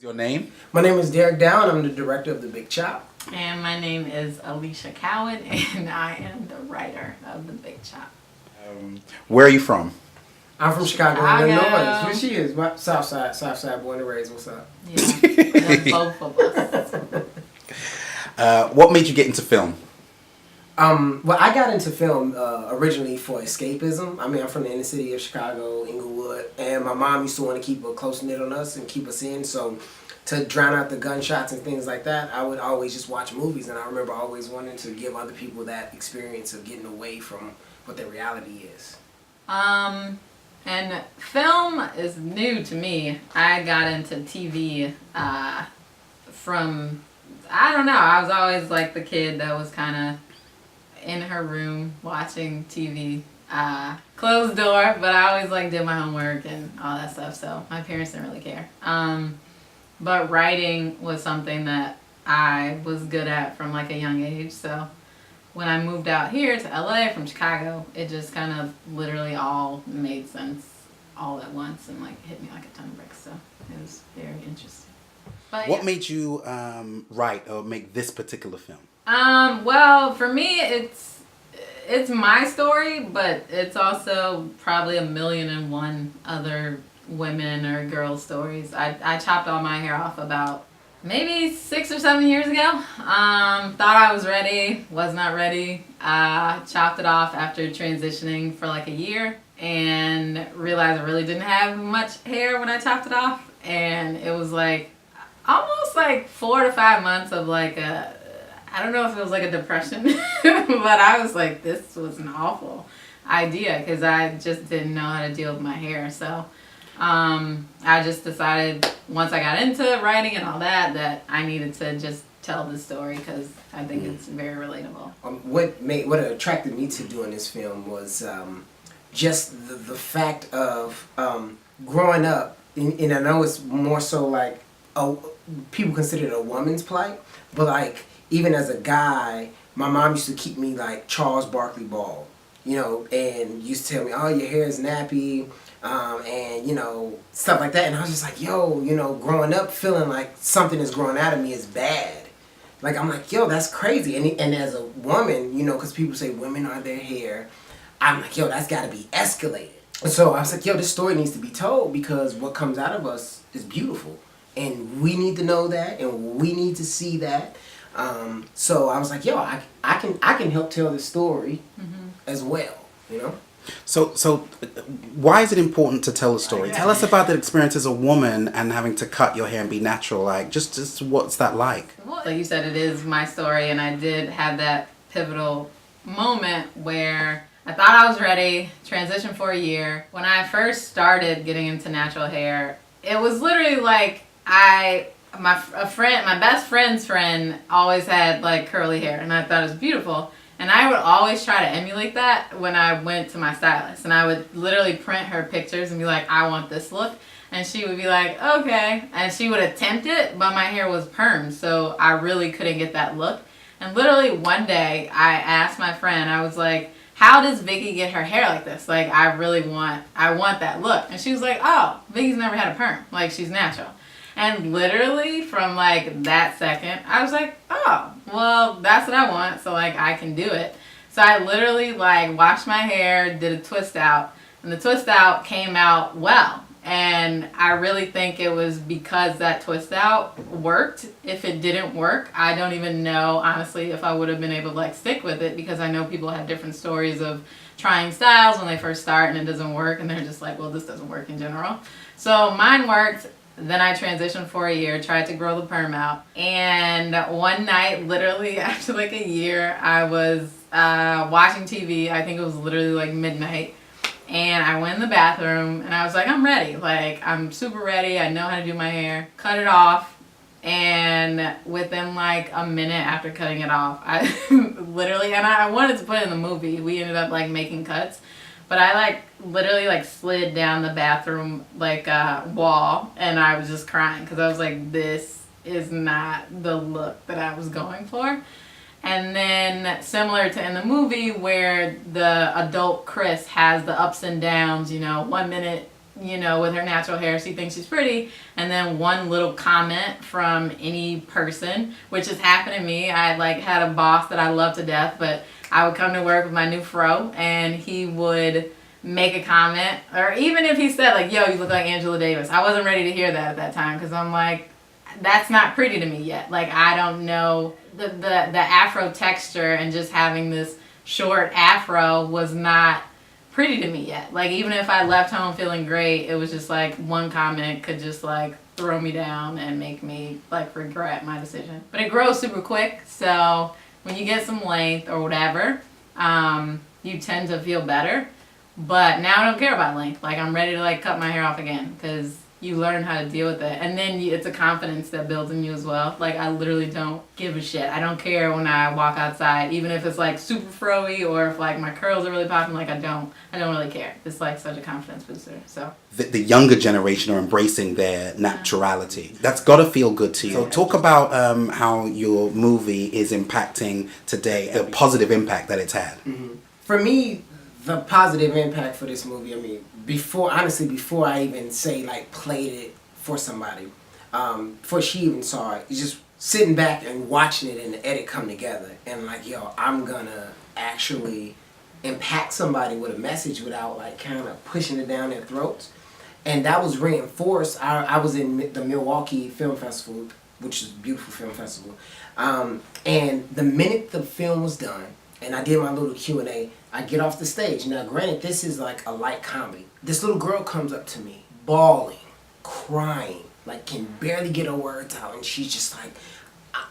Your name? My name is Derek Down. I'm the director of The Big Chop. And my name is Alicia Cowan, and I am the writer of The Big Chop. Where are you from? I'm from Chicago, Chicago. Illinois. Who she is? Southside, born and raised. What's up? Yeah, both of us. What made you get into film? Well, I got into film originally for escapism. I mean, I'm from the inner city of Chicago, Inglewood, and my mom used to want to keep a close knit on us and keep us in. So to drown out the gunshots and things like that, I would always just watch movies. And I remember always wanting to give other people that experience of getting away from what their reality is. And film is new to me. I got into TV from, I don't know, I was always like the kid that was kind of in her room watching TV, closed door, but I always like did my homework and all that stuff, so my parents didn't really care. But writing was something that I was good at from like a young age, so when I moved out here to LA from Chicago, it just kind of literally all made sense all at once and like hit me like a ton of bricks, so it was very interesting. But What yeah. made you write or make this particular film? Well, for me, it's my story, but it's also probably 1,000,001 other women or girls' stories. I chopped all my hair off about maybe 6 or 7 years ago. Thought I was ready, was not ready. Chopped it off after transitioning for like a year and realized I really didn't have much hair when I chopped it off. And it was like almost like 4 to 5 months of like I don't know if it was like a depression, but I was like, this was an awful idea because I just didn't know how to deal with my hair. So I just decided once I got into writing and all that, that I needed to just tell the story because I think it's very relatable. What attracted me to doing this film was just the fact of growing up, and I know it's more so like people consider it a woman's plight, but like even as a guy, my mom used to keep me like Charles Barkley bald, and used to tell me, oh, your hair is nappy, and stuff like that. And I was just like, yo, growing up feeling like something is growing out of me is bad. Like, I'm like, yo, that's crazy. And as a woman, because people say women are their hair, I'm like, yo, that's got to be escalated. So I was like, yo, this story needs to be told because what comes out of us is beautiful. And we need to know that, and we need to see that. So I was like, yo, I can help tell this story as well, So why is it important to tell a story? Tell us about the experience as a woman and having to cut your hair and be natural. Like, just what's that like? Like you said, it is my story, and I did have that pivotal moment where I thought I was ready, transitioned for a year. When I first started getting into natural hair, it was literally like my best friend's friend always had like curly hair, and I thought it was beautiful. And I would always try to emulate that when I went to my stylist, and I would literally print her pictures and be like, I want this look. And she would be like, okay. And she would attempt it, but my hair was permed, so I really couldn't get that look. And literally one day I asked my friend, I was like, how does Vicky get her hair like this? Like, I want that look. And she was like, oh, Vicky's never had a perm. Like, she's natural. And literally from like that second, I was like, oh, well, that's what I want. So like I can do it. So I literally like washed my hair, did a twist out, and the twist out came out well. And I really think it was because that twist out worked. If it didn't work, I don't even know, honestly, if I would have been able to like stick with it because I know people have different stories of trying styles when they first start and it doesn't work. And they're just like, well, this doesn't work in general. So mine worked. Then I transitioned for a year, tried to grow the perm out. And one night, literally after like a year, I was watching TV. I think it was literally like midnight. And I went in the bathroom and I was like, I'm ready. Like, I'm super ready. I know how to do my hair. Cut it off. And within like a minute after cutting it off, I literally, and I wanted to put it in the movie. We ended up like making cuts. But I like literally like slid down the bathroom like wall, and I was just crying because I was like, this is not the look that I was going for. And then similar to in the movie where the adult Chris has the ups and downs, 1 minute you know, with her natural hair, she thinks she's pretty. And then one little comment from any person, which has happened to me. I like had a boss that I love to death, but I would come to work with my new fro and he would make a comment, or even if he said like, yo, you look like Angela Davis. I wasn't ready to hear that at that time because I'm like, that's not pretty to me yet. Like, I don't know the afro texture, and just having this short afro was not pretty to me yet. Like, even if I left home feeling great, it was just like one comment could just like throw me down and make me like regret my decision. But it grows super quick, so when you get some length or whatever, you tend to feel better. But now I don't care about length. Like, I'm ready to like cut my hair off again because you learn how to deal with it. And then it's a confidence that builds in you as well. Like, I literally don't give a shit. I don't care when I walk outside, even if it's like super fro-y or if like my curls are really popping. Like, I don't really care. It's like such a confidence booster. So the younger generation are embracing their naturality. That's got to feel good to you. So talk about how your movie is impacting today, the positive impact that it's had. Mm-hmm. For me, the positive impact for this movie, I mean, before I even say like played it for somebody, before she even saw it, just sitting back and watching it and the edit come together and like, yo, I'm gonna actually impact somebody with a message without like kind of pushing it down their throats. And that was reinforced. I was in the Milwaukee Film Festival, which is a beautiful film festival, and the minute the film was done and I did my little Q&A, I get off the stage. Now, granted, this is like a light comedy. This little girl comes up to me, bawling, crying, like can barely get her words out, and she's just like,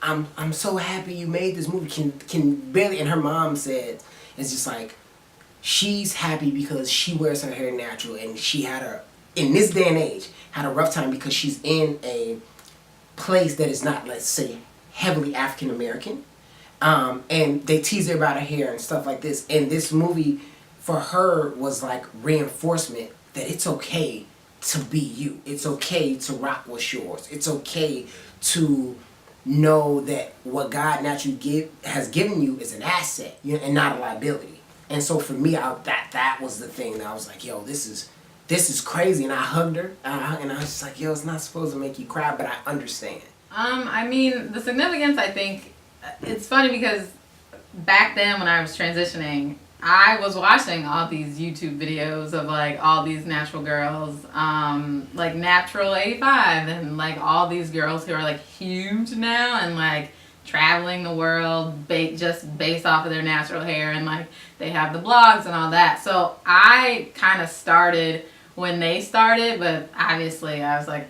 I'm so happy you made this movie. Can barely. And her mom said, it's just like, she's happy because she wears her hair natural, and she had in this day and age, had a rough time because she's in a place that is not, let's say, heavily African American. And they tease her about her hair and stuff like this. And this movie, for her, was like reinforcement that it's okay to be you. It's okay to rock what's yours. It's okay to know that what God naturally has given you is an asset, and not a liability. And so for me, that was the thing that I was like, yo, this is crazy. And I hugged her, and I was just like, yo, it's not supposed to make you cry, but I understand. I mean, the significance, I think, it's funny because back then when I was transitioning, I was watching all these YouTube videos of like all these natural girls, like Natural 85, and like all these girls who are like huge now and like traveling the world just based off of their natural hair, and like they have the blogs and all that. So I kind of started when they started, but obviously I was like,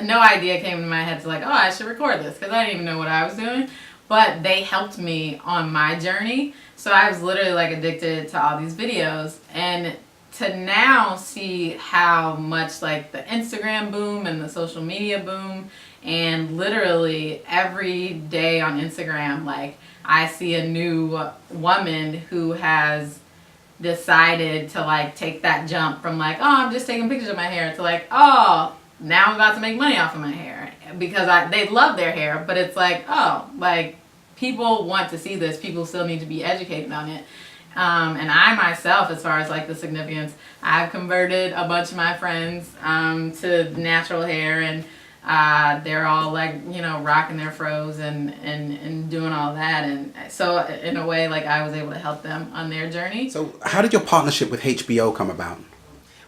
no idea came into my head to like, oh, I should record this because I didn't even know what I was doing. But they helped me on my journey. So I was literally like addicted to all these videos. And to now see how much like the Instagram boom and the social media boom, and literally every day on Instagram, like I see a new woman who has decided to like take that jump from like, oh, I'm just taking pictures of my hair, to like, oh, now I'm about to make money off of my hair, because they love their hair, but it's like, oh, like people want to see this. People still need to be educated on it. And I myself, as far as like the significance, I've converted a bunch of my friends to natural hair, and they're all like, rocking their fros and doing all that. And so in a way, like I was able to help them on their journey. So how did your partnership with HBO come about?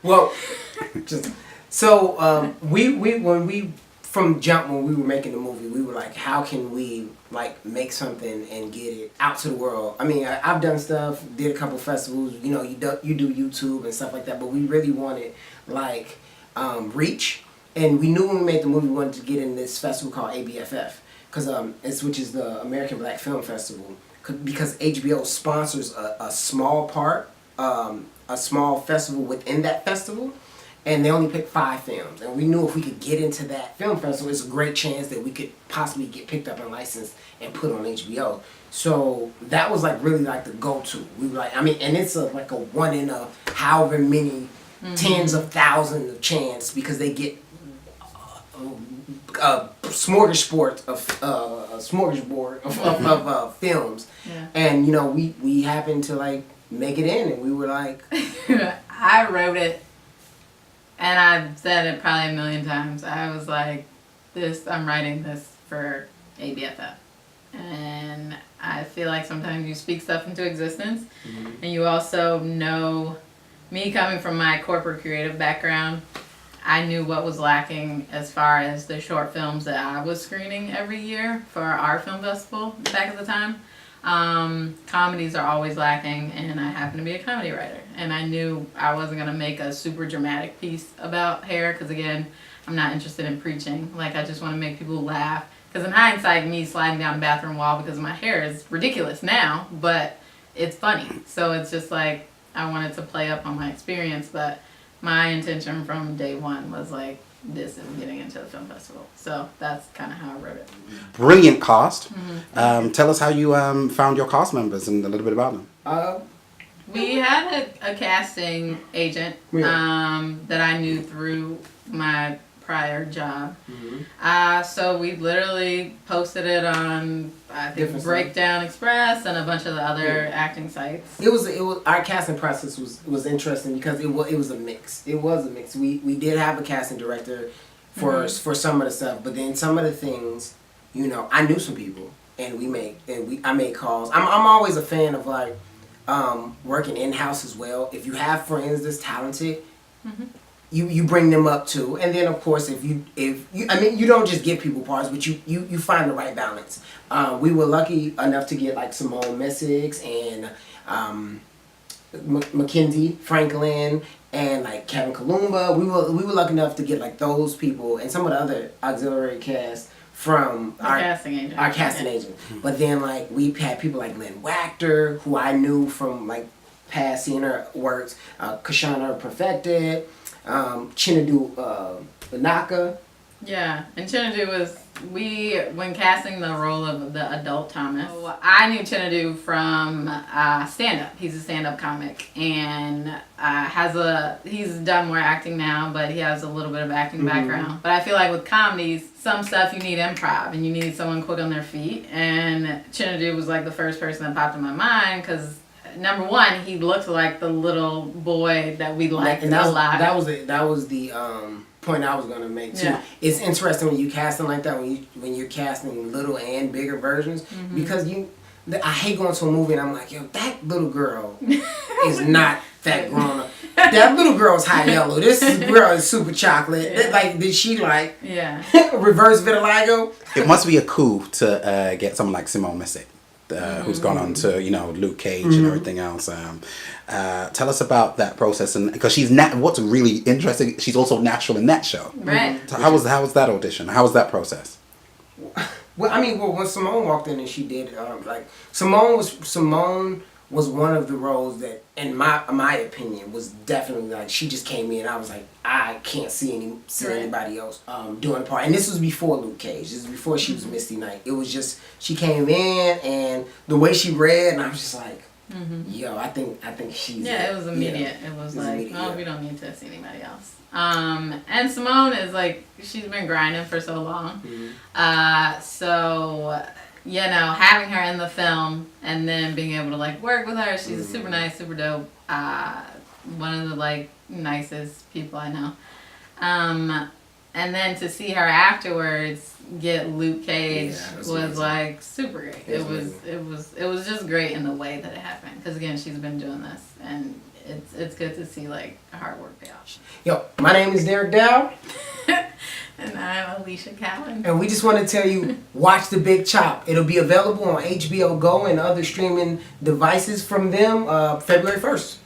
Well, from jump, when we were making the movie, we were like, how can we like make something and get it out to the world? I mean, I've done stuff, did a couple festivals, you do YouTube and stuff like that, but we really wanted like reach. And we knew when we made the movie we wanted to get in this festival called ABFF, which is the American Black Film Festival, because HBO sponsors a small part, a small festival within that festival. And they only picked 5 films. And we knew if we could get into that film festival, it's a great chance that we could possibly get picked up and licensed and put on HBO. So that was like really like the go-to. We were like, and it's like a one in a however many tens of thousands of chance, because they get a smorgasbord of films. Yeah. And we happened to like make it in, and we were like, I wrote it and I've said it probably a million times. I was like, I'm writing this for ABFF. And I feel like sometimes you speak stuff into existence, and you also know, me coming from my corporate creative background, I knew what was lacking as far as the short films that I was screening every year for our film festival back at the time. Comedies are always lacking, and I happen to be a comedy writer, and I knew I wasn't going to make a super dramatic piece about hair, because again, I'm not interested in preaching. Like, I just want to make people laugh. Because in hindsight, me sliding down a bathroom wall because my hair is ridiculous now, but it's funny. So it's just like, I wanted to play up on my experience, but my intention from day one was like, this is getting into the film festival. So that's kind of how I wrote it. Brilliant cast. Tell us how you found your cast members and a little bit about them. We had a casting agent that I knew through my prior job. So we literally posted it on, I think, Different Breakdown Express and a bunch of the other acting sites. It was our casting process was interesting because it was a mix. It was a mix. We did have a casting director for some of the stuff, but then some of the things, you know, I knew some people, and I made calls. I'm always a fan of like working in house as well. If you have friends that's talented. You bring them up too, and then of course if you you don't just give people parts, but you find the right balance. We were lucky enough to get like Simone Messick and Mackenzie Franklin and like Kevin Kalumba. We were lucky enough to get like those people and some of the other auxiliary cast from our casting agent. But then like we had people like Lynn Wachter, who I knew from like past seeing her works, Kashana Perfected. Chinadu Banaka. Yeah, and Chinadu was, when casting the role of the adult Thomas, I knew Chinadu from stand-up. He's a stand-up comic, and he's done more acting now, but he has a little bit of acting background. But I feel like with comedies, some stuff you need improv, and you need someone quick on their feet, and Chinadu was like the first person that popped in my mind, because number one, he looked like the little boy that we liked a lot. That was the point I was gonna make too. Yeah. It's interesting when you casting like that, when you're casting little and bigger versions, because I hate going to a movie and I'm like, yo, that little girl is not that grown up. That little girl is high yellow. This girl is super chocolate. Yeah. Like, did she like reverse vitiligo? It must be a coup to get someone like Simone Messick. Who's gone on to, you know, Luke Cage and everything else. Tell us about that process, and because what's really interesting, she's also natural in that show. Right. So how was that audition? How was that process? Well, I mean, when Simone walked in and she did, like Simone was one of the roles that, in my opinion, was definitely like, she just came in. I was like, I can't see anybody else doing the part. And this was before Luke Cage. This was before she was Misty Knight. It was just, she came in and the way she read, and I was just like, yo, I think she's it was immediate. It was like, immediate, we don't need to see anybody else. And Simone is like, she's been grinding for so long. So, you know, having her in the film and then being able to like work with her, she's super nice, super dope. One of the like nicest people I know. And then to see her afterwards get Luke Cage was amazing. Like super great. It was just great in the way that it happened. Because again, she's been doing this, and it's good to see like hard work pay off. Yo, my name is Derek Dow. And I'm Alicia Cowan. And we just want to tell you, watch The Big Chop. It'll be available on HBO Go and other streaming devices from them February 1st.